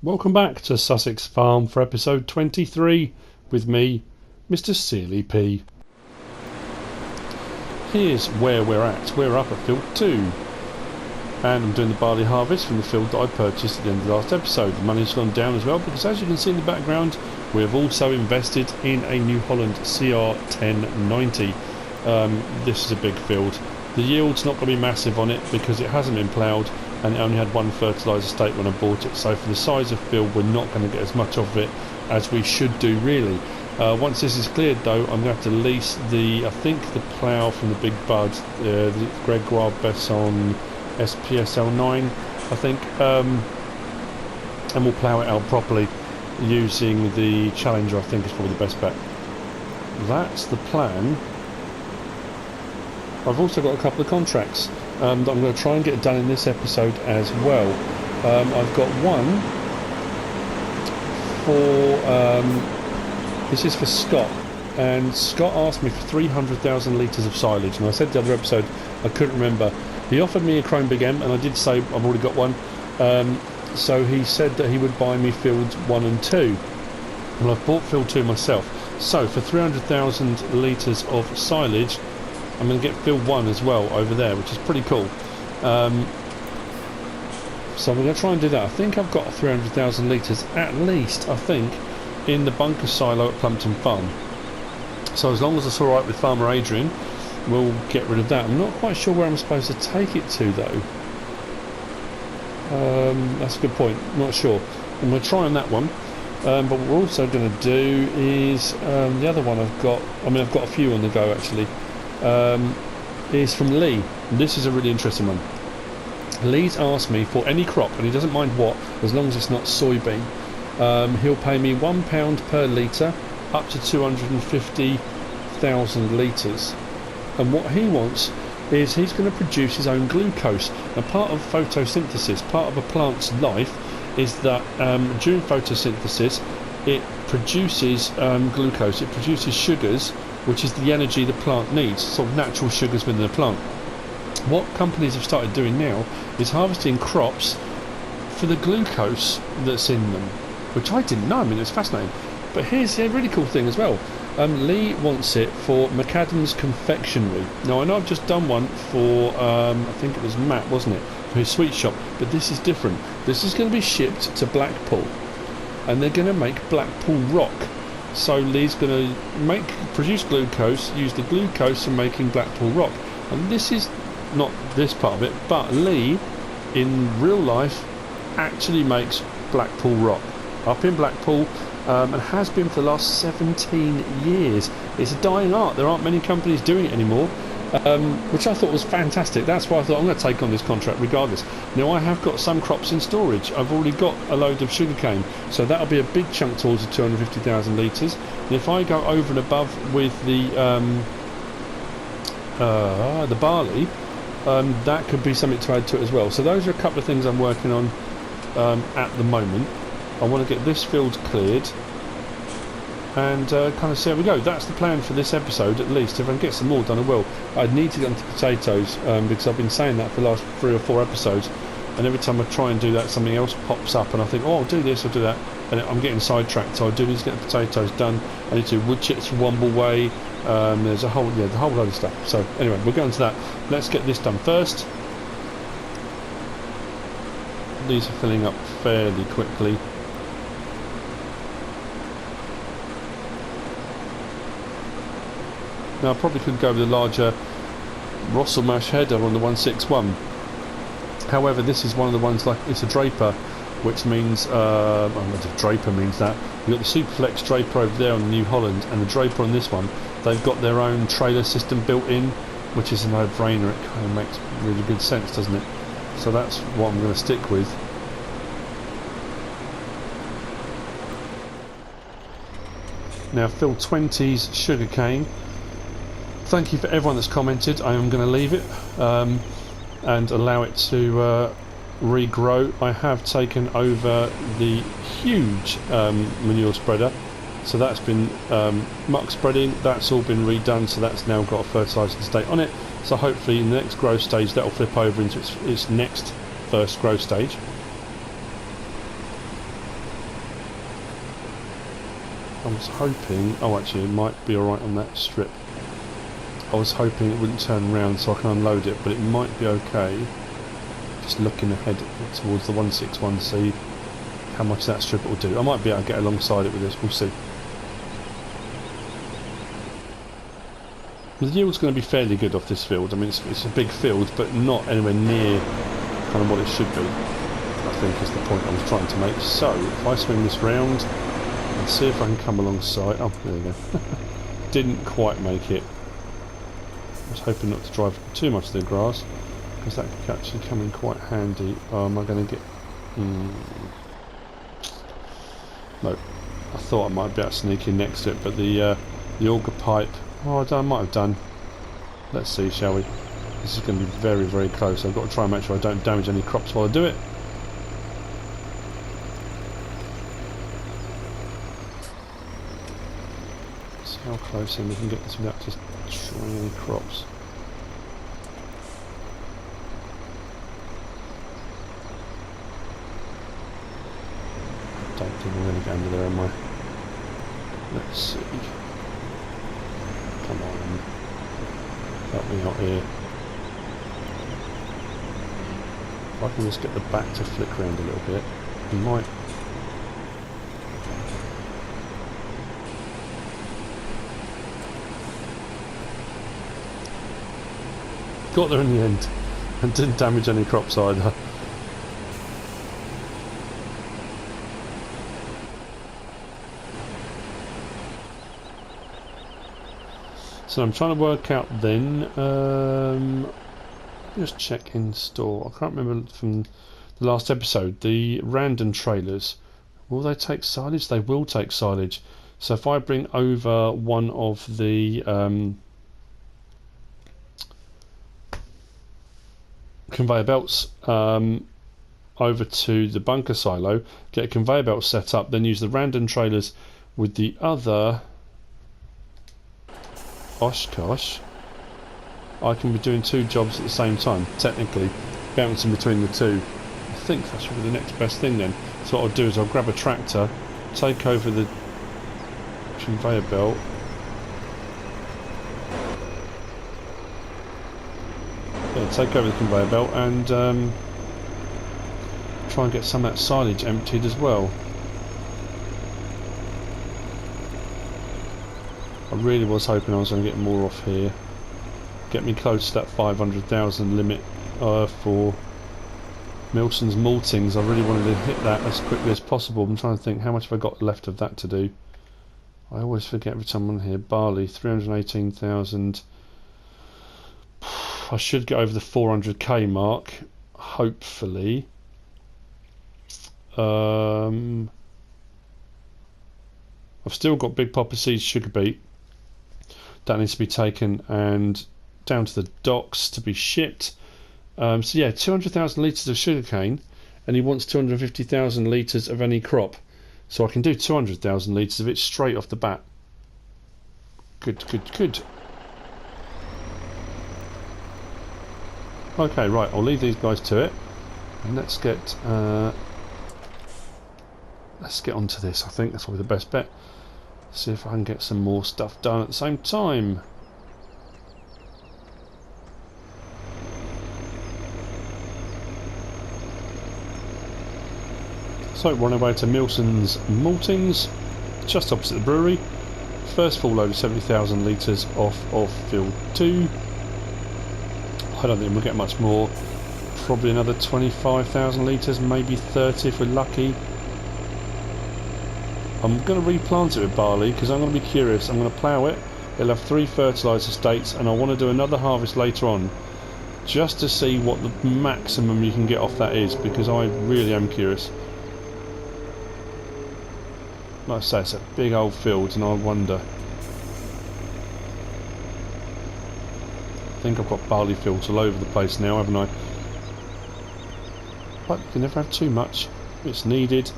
Welcome back to Sussex Farm for episode 23 with me, MrSealyp. Here's where we're at. We're up at field 2 and I'm doing the barley harvest from the field that I purchased at the end of the last episode. The money's gone down as well because, as you can see in the background, we have also invested in a New Holland CR1090. This is a big field. The yield's not going to be massive on it because it hasn't been ploughed and it only had one fertiliser stake when I bought it, so for the size of field we're not going to get as much of it as we should do really. Once this is cleared though, I'm going to have to lease the plough from the big bud, the Gregoire Besson SPSL 9 I think, and we'll plough it out properly using the Challenger. I think is probably the best bet. That's the plan. I've also got a couple of contracts that I'm going to try and get done in this episode as well. I've got one for this is for Scott, and Scott asked me for 300,000 litres of silage, and I said the other episode I couldn't remember. He offered me a Chrome Big M and I did say I've already got one, so he said that he would buy me fields 1 and 2. Well, I've bought field 2 myself, so for 300,000 litres of silage I'm going to get field 1 as well over there, which is pretty cool. So I'm going to try and do that. I think I've got 300,000 litres at least, I think, in the bunker silo at Ploughed Farm. So as long as it's alright with Farmer Adrian, we'll get rid of that. I'm not quite sure where I'm supposed to take it to though. That's a good point, not sure. I'm going to try on that one. But what we're also going to do is the other one I've got a few on the go actually. Is from Lee. This is a really interesting one. Lee's asked me for any crop, and he doesn't mind what, as long as it's not soybean. He'll pay me £1 per litre up to 250,000 litres. And what he wants is he's going to produce his own glucose. Now, part of photosynthesis, part of a plant's life, is that during photosynthesis it produces glucose, it produces sugars, which is the energy the plant needs, sort of natural sugars within the plant. What companies have started doing now is harvesting crops for the glucose that's in them, which I didn't know. I mean, it's fascinating. But here's a really cool thing as well. Lee wants it for Macadam's confectionery. Now, I know I've just done one for, I think it was Matt, wasn't it, for his sweet shop, but this is different. This is going to be shipped to Blackpool, and they're going to make Blackpool rock. So Lee's going to produce glucose, use the glucose in making Blackpool rock. And this is not this part of it, but Lee, in real life, actually makes Blackpool rock up in Blackpool, and has been for the last 17 years. It's a dying art. There aren't many companies doing it anymore, which I thought was fantastic. That's why I thought I'm going to take on this contract regardless. Now, I have got some crops in storage. I've already got a load of sugarcane, so that'll be a big chunk towards the 250,000 litres. And if I go over and above with the barley, that could be something to add to it as well. So those are a couple of things I'm working on at the moment. I want to get this field cleared and kind of see how we go. That's the plan for this episode, at least. If I can get some more done, I will. I'd need to get onto potatoes because I've been saying that for the last 3 or 4 episodes, and every time I try and do that, something else pops up and I think, oh, I'll do this, I'll do that, and I'm getting sidetracked. So I do need to get the potatoes done. I need to do wood chips from Womble Way. There's a whole load of stuff. So anyway, we'll go into that. Let's get this done first. These are filling up fairly quickly. Now, I probably could go with a larger Russell mash header on the 161. However, this is one of the ones, like, it's a Draper, which means, I don't know if Draper means that. You've got the SuperFlex Draper over there on the New Holland, and the Draper on this one, they've got their own trailer system built in, which is a no-brainer. It kind of makes really good sense, doesn't it? So that's what I'm going to stick with. Now, field 20's sugarcane. Thank you for everyone that's commented. I am going to leave it and allow it to regrow. I have taken over the huge manure spreader, so that's been muck spreading. That's all been redone, so that's now got a fertiliser state on it. So hopefully in the next growth stage that will flip over into its next first growth stage. I was hoping... Oh, actually, it might be alright on that strip. I was hoping it wouldn't turn round so I can unload it, but it might be okay. Just looking ahead towards the 161, see how much that strip will do. I might be able to get alongside it with this, we'll see. The yield's going to be fairly good off this field. I mean, it's a big field, but not anywhere near kind of what it should be, I think is the point I was trying to make. So, if I swing this round and see if I can come alongside... Oh, there you go. Didn't quite make it. I was hoping not to drive too much of the grass, because that could actually come in quite handy. Oh, am I going to get... No. I thought I might be able to sneak in next to it, but the auger pipe... Oh, I might have done. Let's see, shall we? This is going to be very, very close. I've got to try and make sure I don't damage any crops while I do it. See how close in we can get this without just destroying any crops. Don't think I'm going to go under there, am I? Let's see. Come on. Help me out here. If I can just get the back to flick around a little bit, we might... Got there in the end, and didn't damage any crops either. So I'm trying to work out then, just check in store. I can't remember from the last episode, the random trailers, will they take silage? They will take silage. So if I bring over one of the conveyor belts over to the bunker silo, get a conveyor belt set up, then use the random trailers with the other... Oshkosh, I can be doing two jobs at the same time, technically, bouncing between the two. I think that's probably the next best thing then. So what I'll do is I'll grab a tractor, take over the conveyor belt. Yeah, take over the conveyor belt and try and get some of that silage emptied as well. I really was hoping I was going to get more off here. Get me close to that 500,000 limit for Milsons Maltings. I really wanted to hit that as quickly as possible. I'm trying to think how much have I got left of that to do. I always forget every time I'm on here. Barley, 318,000. I should get over the 400k mark, hopefully. I've still got big popper seeds, sugar beet. That needs to be taken and down to the docks to be shipped. So yeah, 200,000 litres of sugarcane, and he wants 250,000 litres of any crop. So I can do 200,000 litres of it straight off the bat. Good, good, good. Okay, right, I'll leave these guys to it, and let's get onto this. I think that's probably the best bet. See if I can get some more stuff done at the same time. So we're on our way to Milsons Maltings, just opposite the brewery. First full load of 70,000 litres off of field 2. I don't think we'll get much more. Probably another 25,000 litres, maybe 30 if we're lucky. I'm going to replant it with barley because I'm going to be curious. I'm going to plough it. It'll have 3 fertiliser states, and I want to do another harvest later on just to see what the maximum you can get off that is, because I really am curious. Like I say, it's a big old field, and I wonder. I think I've got barley fields all over the place now, haven't I? But you can never have too much. It's needed.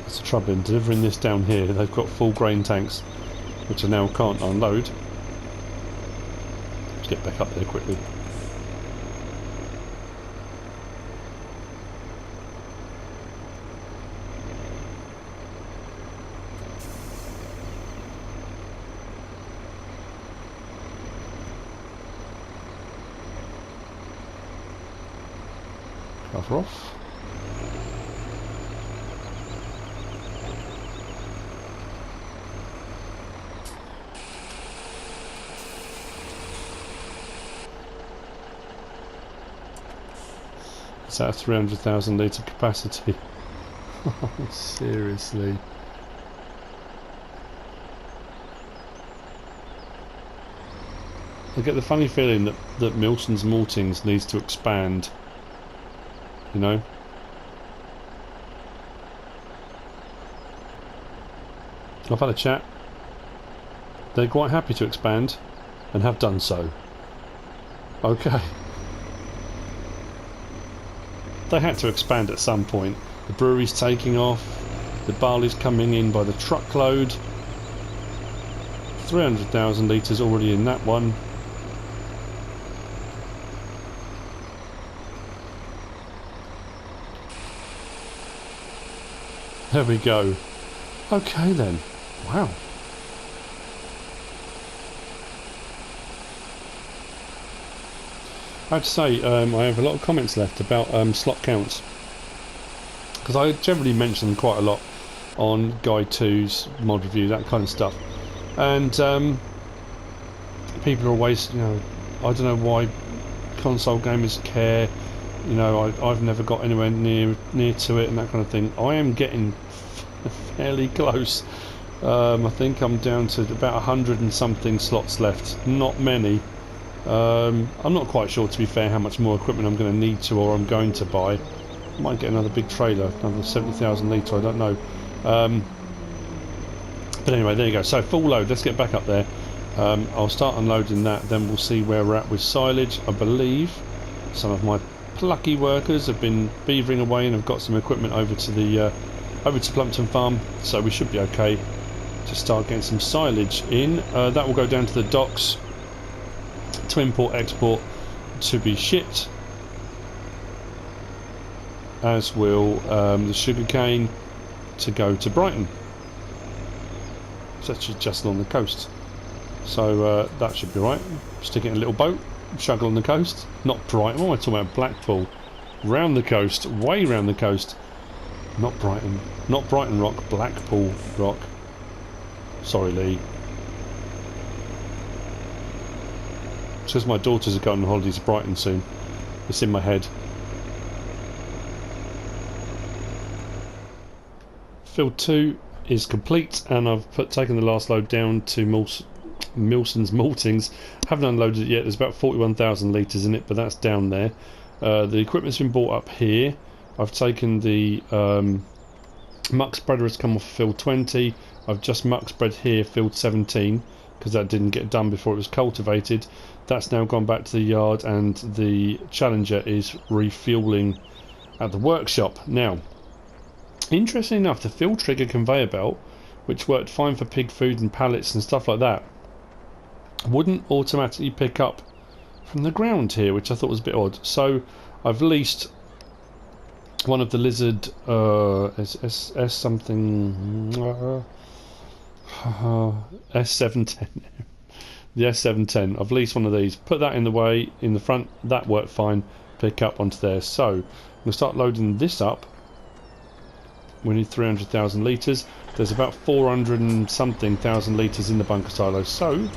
That's the trouble in delivering this down here. They've got full grain tanks, which I now can't unload. Let's get back up there quickly. Cover off. It's at 300,000 litre capacity. Oh, seriously. I get the funny feeling that Milsons Maltings needs to expand. You know? I've had a chat. They're quite happy to expand and have done so. Okay. They had to expand at some point. The brewery's taking off. The barley's coming in by the truckload. 300,000 litres already in that one. There we go. Okay then. Wow. I have to say, I have a lot of comments left about slot counts, because I generally mention them quite a lot on Guide 2's mod review, that kind of stuff, and people are always, you know, I don't know why console gamers care. You know, I've never got anywhere near to it and that kind of thing. I am getting fairly close. I think I'm down to about 100 and something slots left. Not many. I'm not quite sure, to be fair, how much more equipment I'm going to need to, or I'm going to buy. I might get another big trailer, another 70,000 litre, I don't know. But anyway, there you go. So full load. Let's get back up there. I'll start unloading that, then we'll see where we're at with silage. I believe some of my plucky workers have been beavering away and have got some equipment over to the Plumpton farm, so we should be okay to start getting some silage in. That will go down to the docks to import export to be shipped, as will the sugarcane to go to Brighton. It's actually just along the coast, so that should be right. Stick it in a little boat, shuggle on the coast. Not Brighton, what am I talking about? Blackpool. Round the coast, way round the coast. Not Brighton. Not Brighton Rock, Blackpool Rock. Sorry, Lee. It's because my daughters are going on holidays to Brighton soon. It's in my head. Field 2 is complete, and I've taken the last load down to Milsons Maltings. Haven't unloaded it yet. There's about 41,000 litres in it, but that's down there. The equipment's been brought up here. I've taken the muck spreader has come off field 20. I've just muck spread here field 17 because that didn't get done before it was cultivated. That's now gone back to the yard, and the Challenger is refueling at the workshop. Now, interestingly enough, the field trigger conveyor belt, which worked fine for pig food and pallets and stuff like that, wouldn't automatically pick up from the ground here, which I thought was a bit odd. So I've leased one of the Lizard S something S710. The S710. I've leased one of these. Put that in the way in the front. That worked fine. Pick up onto there. So I'm going to start loading this up. We need 300,000 litres. There's about 400 and something thousand litres in the bunker silo. So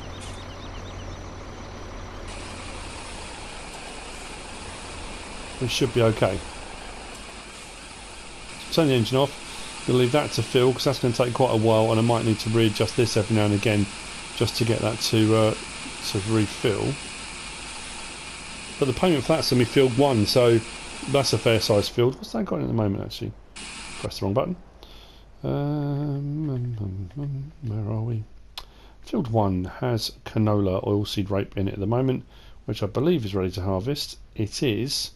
we should be okay. Turn the engine off. We'll leave that to fill because that's going to take quite a while, and I might need to readjust this every now and again just to get that to refill. But the payment for that's going to be field 1, so that's a fair size field. What's that got in at the moment, actually? Press the wrong button. Where are we? Field 1 has canola oilseed rape in it at the moment, which I believe is ready to harvest. It is.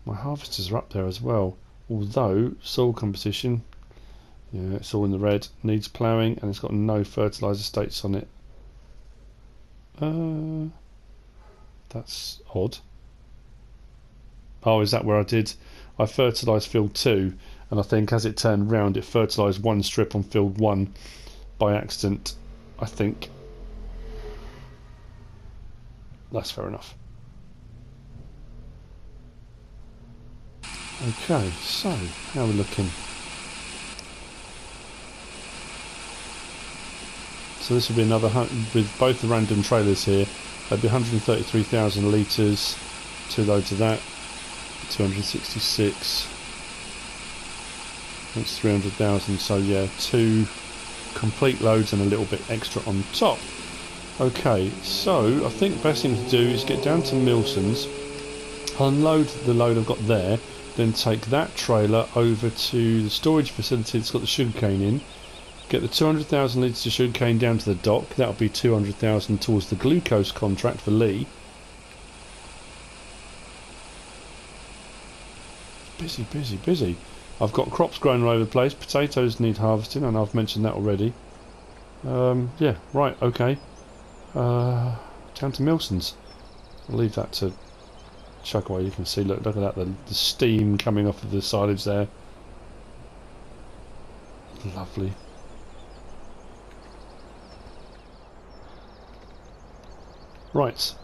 My harvesters are up there as well, although soil composition Yeah, it's all in the red. Needs ploughing, and it's got no fertiliser states on it. That's odd. Oh, is that where I fertilised field 2, and I think as it turned round it fertilised one strip on field 1 by accident, I think. That's fair enough. Okay, so how are we looking? So this will be another, with both the random trailers here, that'd be 133,000 litres, 2 loads of that, 266, that's 300,000, so yeah, 2 complete loads and a little bit extra on top. Okay, so I think best thing to do is get down to Milsons, unload the load I've got there, then take that trailer over to the storage facility that's got the sugarcane in, get the 200,000 litres of sugarcane down to the dock. That'll be 200,000 towards the glucose contract for Lee. Busy, busy, busy. I've got crops growing all over the place. Potatoes need harvesting, and I've mentioned that already. Yeah, right, okay. Down to Milsons. I'll leave that to chug away. You can see, look at that, the steam coming off of the silage there. Lovely. Right.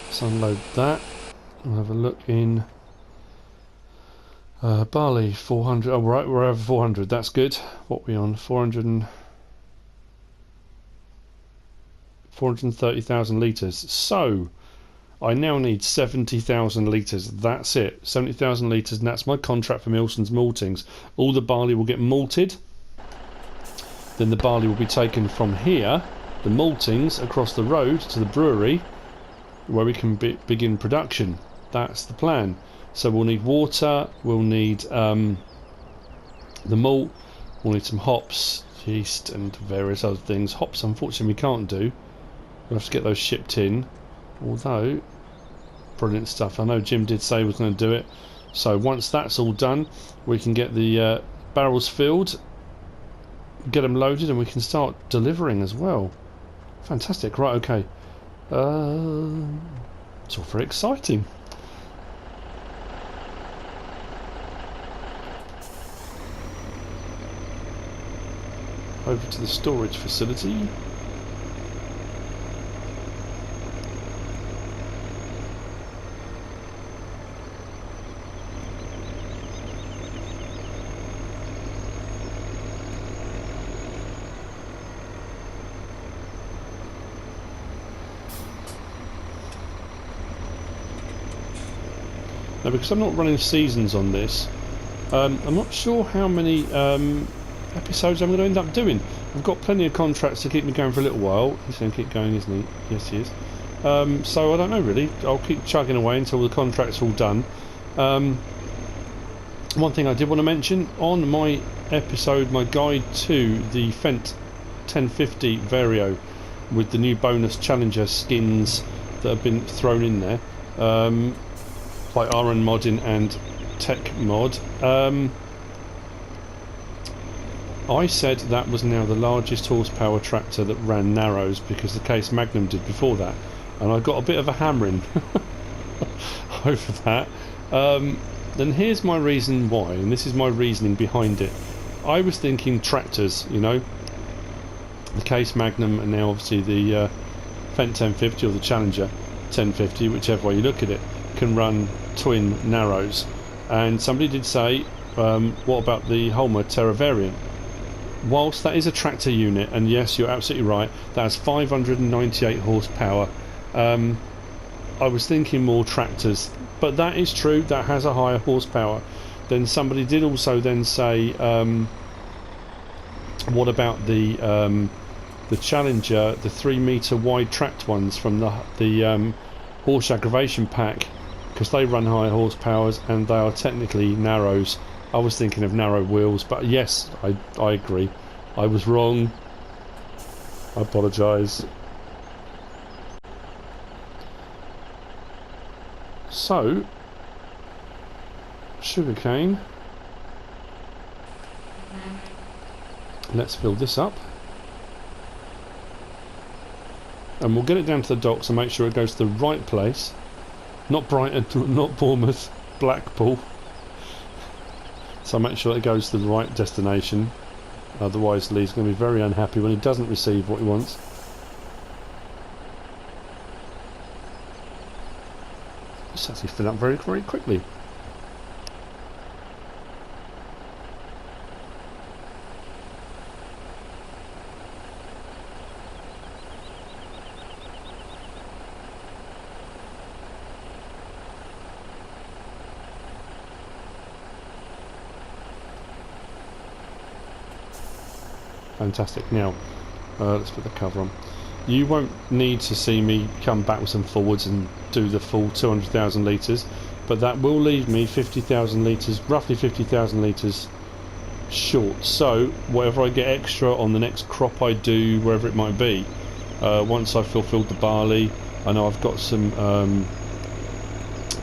Let's unload that. We'll have a look in Barley, 400. Oh, right, we're over 400. That's good. What are we on? 430,000 litres. So I now need 70,000 litres. That's it. 70,000 litres, and that's my contract for Milsons Maltings. All the barley will get malted. Then the barley will be taken from here, the maltings, across the road to the brewery, where we can begin production. That's the plan. So we'll need water, we'll need the malt, we'll need some hops, yeast, and various other things. Hops, unfortunately, we can't do. We'll have to get those shipped in. Although, brilliant stuff. I know Jim did say he was going to do it. So once that's all done, we can get the barrels filled, get them loaded, and we can start delivering as well. Fantastic. Right, okay. It's all very exciting. Over to the storage facility. Now, because I'm not running seasons on this, I'm not sure how many episodes I'm going to end up doing. I've got plenty of contracts to keep me going for a little while. He's going to keep going, isn't he? Yes, he is. So I don't know really. I'll keep chugging away until the contract's all done. One thing I did want to mention, on my episode, my guide to the Fendt 1050 Vario with the new bonus Challenger skins that have been thrown in there, by RN Modding and Tech Mod, I said that was now the largest horsepower tractor that ran Narrows, because the Case Magnum did before that, and I got a bit of a hammering over that. And here's my reason why, and this is my reasoning behind it. I was thinking tractors, you know, the Case Magnum, and now obviously the Fendt 1050 or the Challenger 1050, whichever way you look at it, can run twin Narrows. And somebody did say, what about the Holmer Terra variant? Whilst that is a tractor unit, and yes, you're absolutely right, that has 598 horsepower, I was thinking more tractors, but that is true, that has a higher horsepower. Then somebody did also then say, what about the Challenger, the 3 metre wide tracked ones from the horse aggravation pack, because they run higher horsepowers and they are technically Narrows. I was thinking of narrow wheels, but yes, I agree. I was wrong. I apologise. So, sugarcane. Let's fill this up. And we'll get it down to the docks and make sure it goes to the right place. Not Brighton, not Bournemouth, Blackpool. So make sure it goes to the right destination. Otherwise Lee's going to be very unhappy when he doesn't receive what he wants. It's actually filling up very, very quickly. Fantastic. Now, let's put the cover on. You won't need to see me come backwards and forwards and do the full 200,000 litres, but that will leave me 50,000 litres, roughly 50,000 litres short. So, whatever I get extra on the next crop I do, wherever it might be, once I've fulfilled the barley, I know I've got some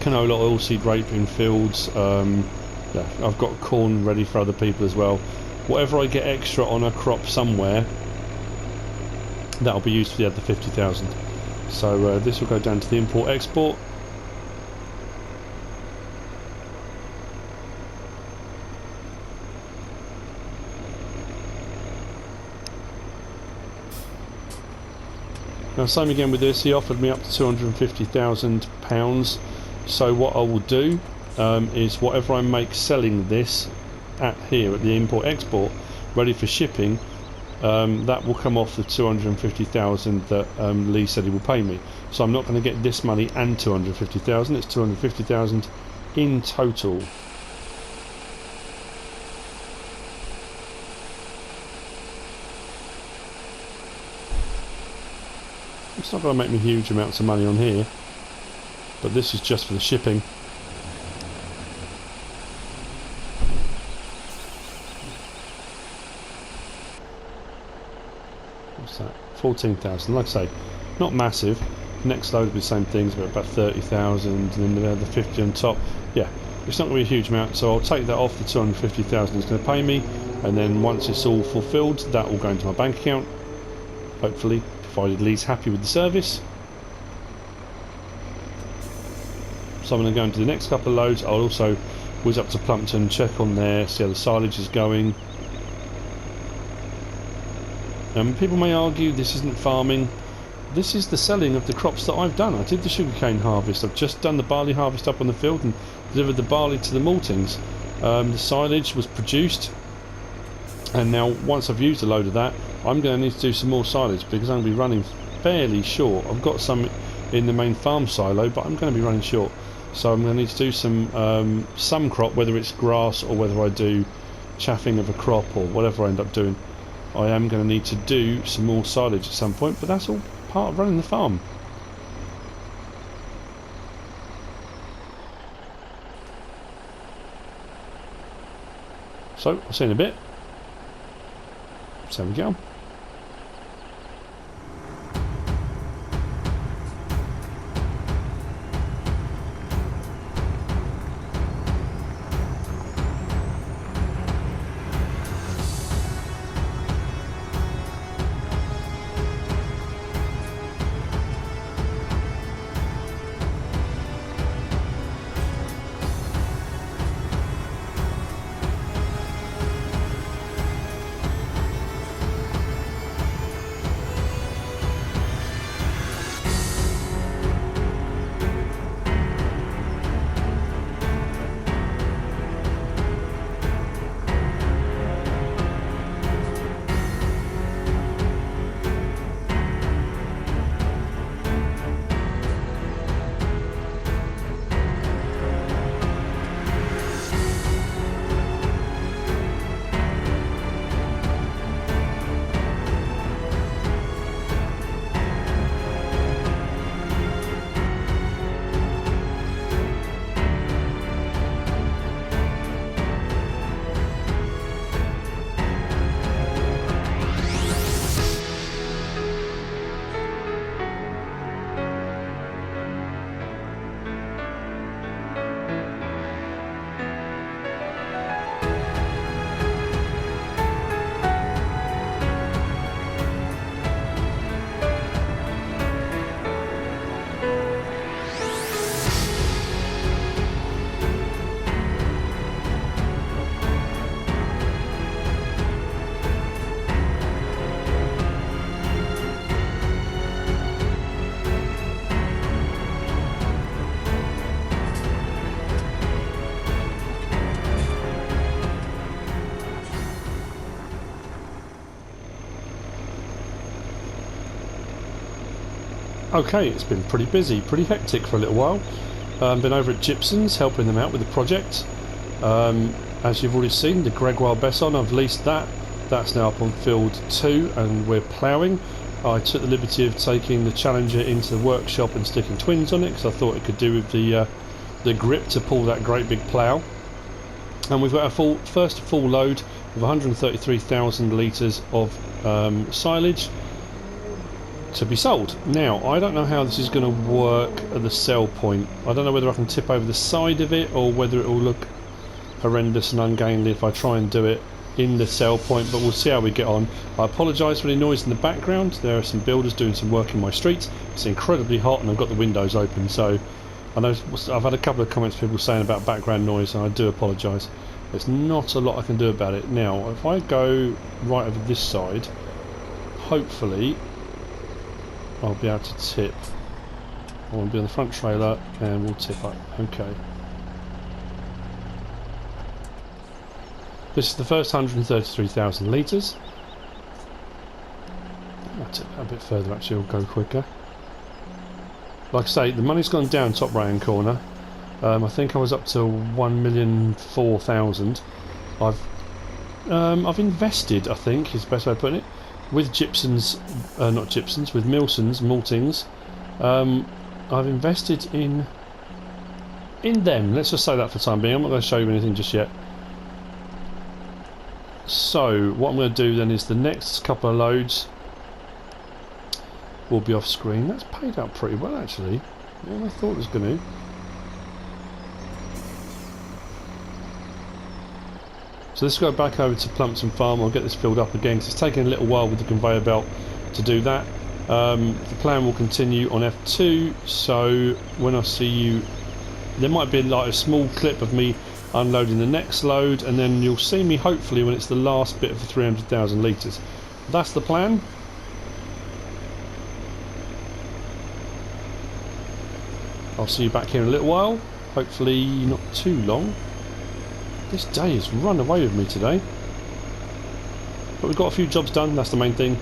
canola oilseed rape in fields, yeah, I've got corn ready for other people as well. Whatever I get extra on a crop somewhere, that'll be used for the other 50,000. So this will go down to the import-export. Now same again with this, he offered me up to £250,000. So what I will do is whatever I make selling this at here at the import-export, ready for shipping, that will come off the 250,000 that Lee said he will pay me. So I'm not going to get this money and 250,000. It's 250,000 in total. It's not going to make me huge amounts of money on here, but this is just for the shipping. What's that? 14,000. Like I say, not massive. Next load will be the same things, but about 30,000, and then the 50 on top. Yeah, it's not going to be a huge amount, so I'll take that off the 250,000 it's going to pay me, and then once it's all fulfilled, that will go into my bank account. Hopefully, provided Lee's happy with the service. So I'm going to go into the next couple of loads. I'll also whiz up to Ploughed, check on there, see how the silage is going. People may argue this isn't farming. This is the selling of the crops that I've done. I did the sugarcane harvest. I've just done the barley harvest up on the field and delivered the barley to the Maltings. The silage was produced, and now once I've used a load of that, I'm going to need to do some more silage because I'm going to be running fairly short. I've got some in the main farm silo, but I'm going to be running short. So I'm going to need to do some crop, whether it's grass or whether I do chaffing of a crop or whatever I end up doing. I am going to need to do some more silage at some point, but that's all part of running the farm. So, I'll see you in a bit. So we go. Okay, it's been pretty busy, pretty hectic for a little while. Been over at Gibson's helping them out with the project. As you've already seen, the Gregoire Besson, I've leased that. That's now up on field 2 and we're ploughing. I took the liberty of taking the Challenger into the workshop and sticking twins on it because I thought it could do with the grip to pull that great big plough. And we've got our first full load of 133,000 litres of silage to be sold. Now, I don't know how this is going to work at the sell point. I don't know whether I can tip over the side of it or whether it will look horrendous and ungainly if I try and do it in the sell point, but we'll see how we get on. I apologise for the noise in the background. There are some builders doing some work in my street. It's incredibly hot and I've got the windows open, so I know I've had a couple of comments people saying about background noise, and I do apologise. There's not a lot I can do about it. Now, if I go right over this side, hopefully I'll be able to tip. I want to be on the front trailer and we'll tip up. Okay. This is the first 133,000 litres. I'll tip that a bit further actually, it'll go quicker. Like I say, the money's gone down top right hand corner. I think I was up to 1,004,000. I've invested, I think is the best way of putting it, with Gibson's, not Gibson's, with Milsons, Maltings. I've invested in them. Let's just say that for the time being. I'm not going to show you anything just yet. So what I'm going to do then is the next couple of loads will be off screen. That's paid out pretty well actually. More than I thought it was going to. So let's go back over to Plumpton Farm. I'll get this filled up again because it's taking a little while with the conveyor belt to do that. The plan will continue on F2, so when I see you, there might be like a small clip of me unloading the next load, and then you'll see me hopefully when it's the last bit of the 300,000 litres. That's the plan. I'll see you back here in a little while, hopefully not too long. This day has run away with me today, but we've got a few jobs done, that's the main thing.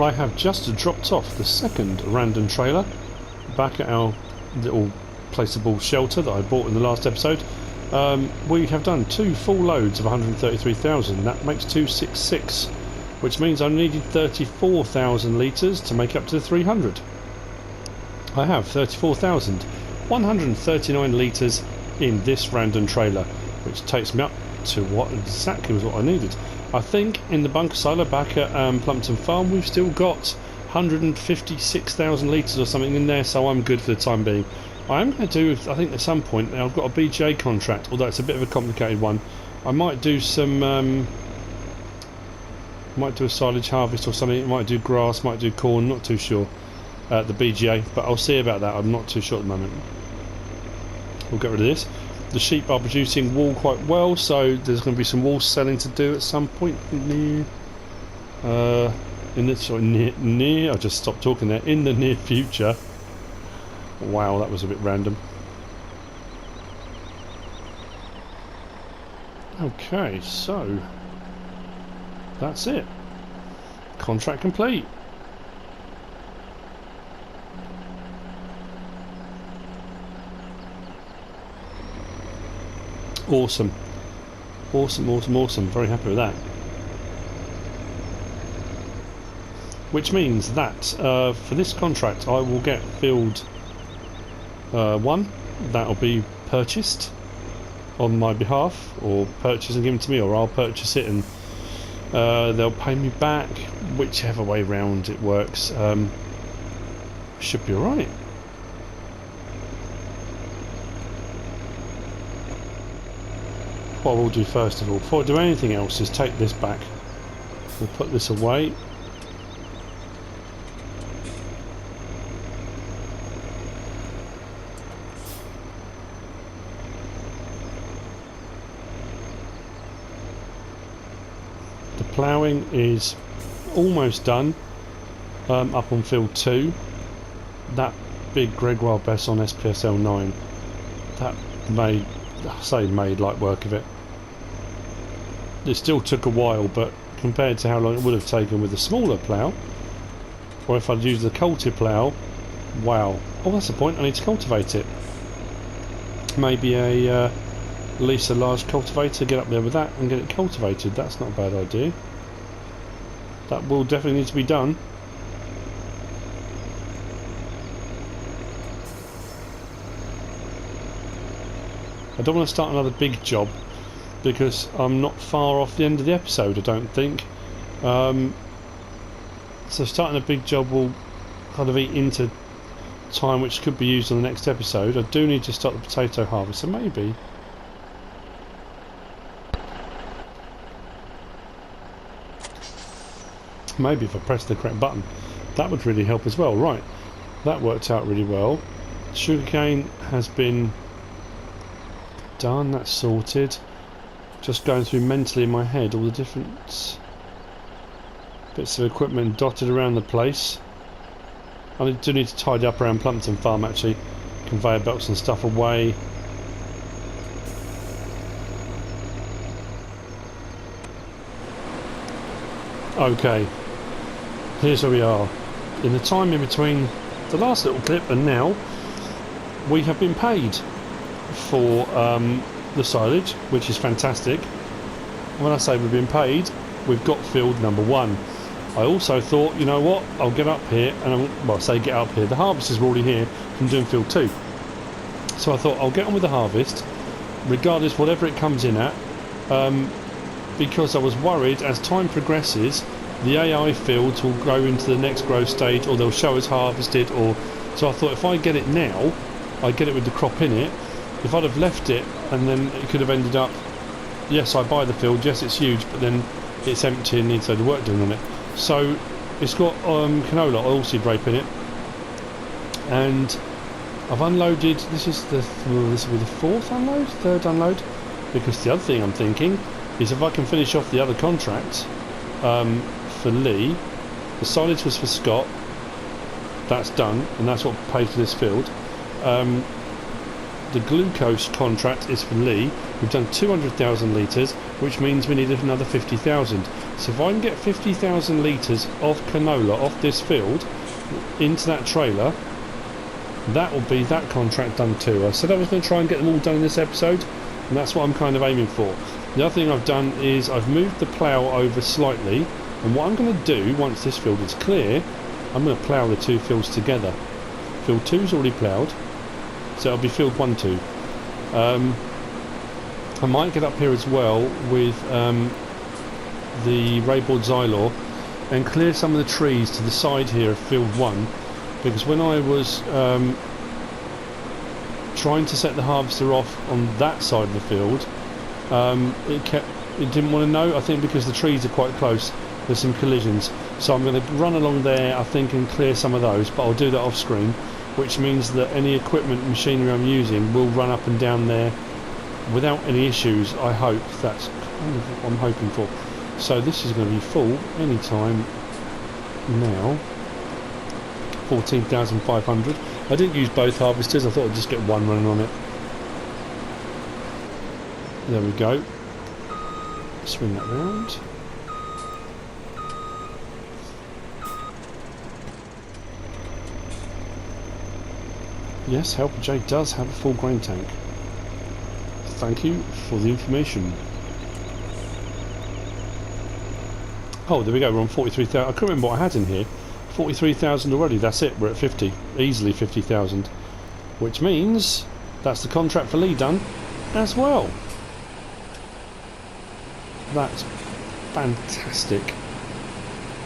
I have just dropped off the second random trailer back at our little placeable shelter that I bought in the last episode. We have done 2 full loads of 133,000. That makes 266, which means I needed 34,000 litres to make up to the 300. I have 34,139 litres in this random trailer, which takes me up to what exactly was what I needed. I think in the bunker silo back at Plumpton Farm we've still got 156,000 litres or something in there, so I'm good for the time being. I am going to do, I think at some point, now I've got a BGA contract, although it's a bit of a complicated one. I might do some, might do a silage harvest or something, might do grass, might do corn, not too sure, the BGA, but I'll see about that, I'm not too sure at the moment. We'll get rid of this. The sheep are producing wool quite well, so there's going to be some wool selling to do at some point near, I just stopped talking there, in the near future. Wow, that was a bit random. Okay, so that's it. Contract complete. Awesome. Awesome, awesome, awesome. Very happy with that. Which means that for this contract I will get field 1. That'll be purchased on my behalf, or purchased and given to me, or I'll purchase it and they'll pay me back, whichever way round it works. Should be alright. What we'll do first of all, before I do anything else, is take this back. We'll put this away. The ploughing is almost done, up on field 2. That big Gregoire Besson SPSL 9, that made, I say made light work of it. It still took a while, but compared to how long it would have taken with a smaller plough, or if I'd used the culti plough, wow. Oh, that's the point, I need to cultivate it. Maybe lease a large cultivator, get up there with that and get it cultivated. That's not a bad idea. That will definitely need to be done. I don't want to start another big job because I'm not far off the end of the episode, I don't think. So starting a big job will kind of eat into time which could be used on the next episode. I do need to start the potato harvest, so maybe if I press the correct button that would really help as well. Right, that worked out really well. Sugarcane has been done, that's sorted. Just going through mentally in my head all the different bits of equipment dotted around the place. I do need to tidy up around Plumpton Farm actually. Conveyor belts and stuff away. Okay, here's where we are. In the time in between the last little clip and now, we have been paid for the silage, which is fantastic. When I say we've been paid, we've got field number 1. I also thought, you know what, I'll get up here and well, I say get up here, the harvesters are already here from doing field 2, so I thought I'll get on with the harvest regardless whatever it comes in at, because I was worried as time progresses the AI fields will go into the next growth stage, or they'll show us harvested, or so I thought if I get it now, I get it with the crop in it. If I'd have left it and then it could have ended up, yes I buy the field, yes it's huge, but then it's empty and needs a load of work done on it. So it's got canola oilseed rape in it, and I've unloaded, this will be the 4th unload, 3rd unload, because the other thing I'm thinking is if I can finish off the other contract for Lee, the silage was for Scott, that's done, and that's what paid for this field. the glucose contract is for Lee. We've done 200,000 litres, which means we need another 50,000. So if I can get 50,000 litres of canola off this field into that trailer, that will be that contract done too. I said I was going to try and get them all done in this episode, and that's what I'm kind of aiming for. The other thing I've done is I've moved the plough over slightly, and what I'm going to do once this field is clear, I'm going to plough the two fields together. Field 2's already ploughed, so it'll be field 1, 2. I might get up here as well with the Rayboard Xylor and clear some of the trees to the side here of field 1, because when I was trying to set the harvester off on that side of the field, it didn't want to know, I think because the trees are quite close, there's some collisions. So I'm going to run along there, I think, and clear some of those, but I'll do that off screen, which means that any equipment, machinery I'm using will run up and down there without any issues. I hope that's kind of what I'm hoping for. So this is going to be full anytime now. 14,500. I didn't use both harvesters, I thought I'd just get one running on it. There we go. Swing that round. Yes, Helper J does have a full grain tank. Thank you for the information. Oh, there we go, we're on 43,000. I couldn't remember what I had in here. 43,000 already, that's it, we're at 50. Easily 50,000. Which means that's the contract for Lee done as well. That's fantastic.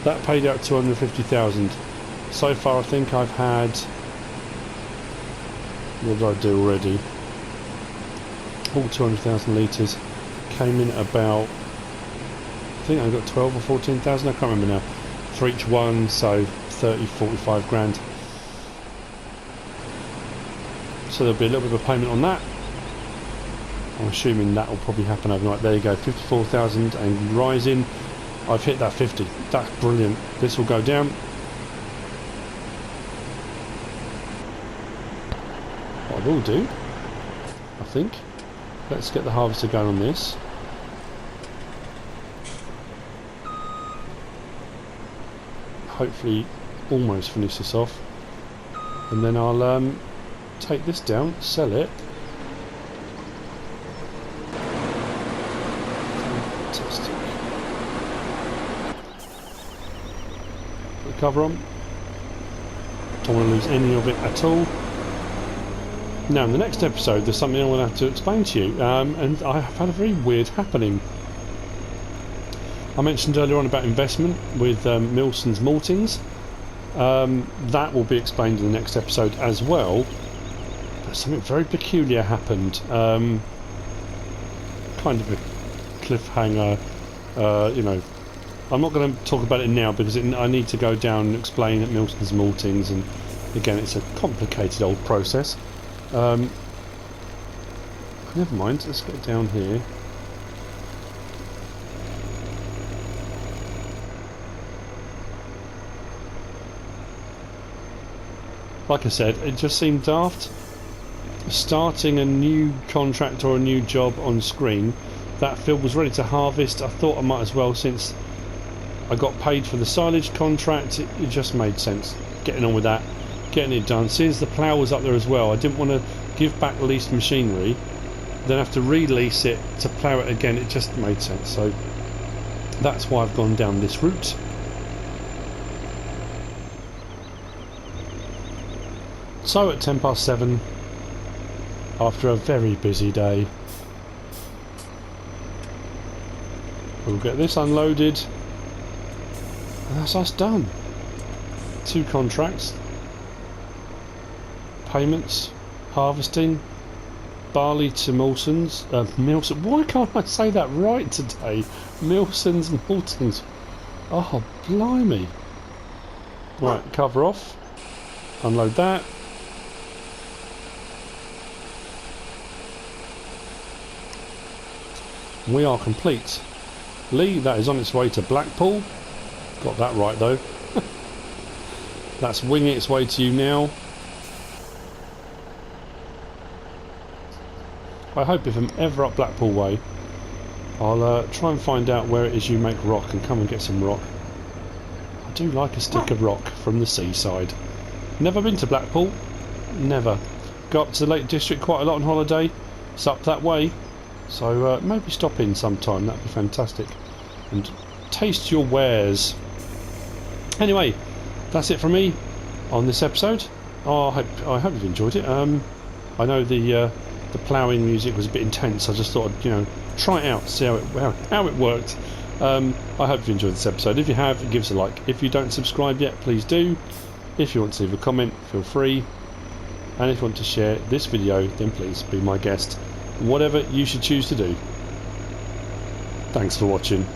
That paid out 250,000. So far I think I've had... What did I do already? All 200,000 litres. Came in at about... I think I got 12 or 14,000, I can't remember now. For each one, so 30, 45 grand. So there'll be a little bit of a payment on that. I'm assuming that will probably happen overnight. There you go, 54,000 and rising. I've hit that 50. That's brilliant. This will go down. What I will do, I think, let's get the harvester going on this. Hopefully almost finish this off, and then I'll take this down, sell it. Fantastic. Put the cover on. Don't want to lose any of it at all. Now in the next episode there's something I'm going to have to explain to you, and I have had a very weird happening. I mentioned earlier on about investment with Milsons Maltings. That will be explained in the next episode as well. But something very peculiar happened. Kind of a cliffhanger. You know, I'm not going to talk about it now because I need to go down and explain at Milsons Maltings, and again it's a complicated old process. Never mind, let's get down here. Like I said, it just seemed daft. Starting a new contract or a new job on screen. That field was ready to harvest. I thought I might as well, since I got paid for the silage contract, it just made sense. Getting on with that, getting it done. Since the plough was up there as well, I didn't want to give back leased machinery, then have to release it to plough it again. It just made sense. So that's why I've gone down this route. So at 7:10, after a very busy day, we'll get this unloaded, and that's us done. 2 contracts, payments, harvesting, Barley to Milsons, why can't I say that right today? Milsons and Maltings. Oh, blimey. Right, cover off, unload that. We are complete. Lee, that is on its way to Blackpool. Got that right though. That's winging its way to you now. I hope if I'm ever up Blackpool way, I'll try and find out where it is you make rock and come and get some rock. I do like a stick of rock from the seaside. Never been to Blackpool, never. Go up to the Lake District quite a lot on holiday. It's up that way, so maybe stop in sometime, that'd be fantastic. And taste your wares. Anyway, that's it from me on this episode. Oh, I hope you've enjoyed it. I know the ploughing music was a bit intense. I just thought I'd, try it out, see how it worked. I hope you've enjoyed this episode. If you have, give us a like. If you don't subscribe yet, please do. If you want to leave a comment, feel free. And if you want to share this video, then please be my guest. Whatever you should choose to do. Thanks for watching.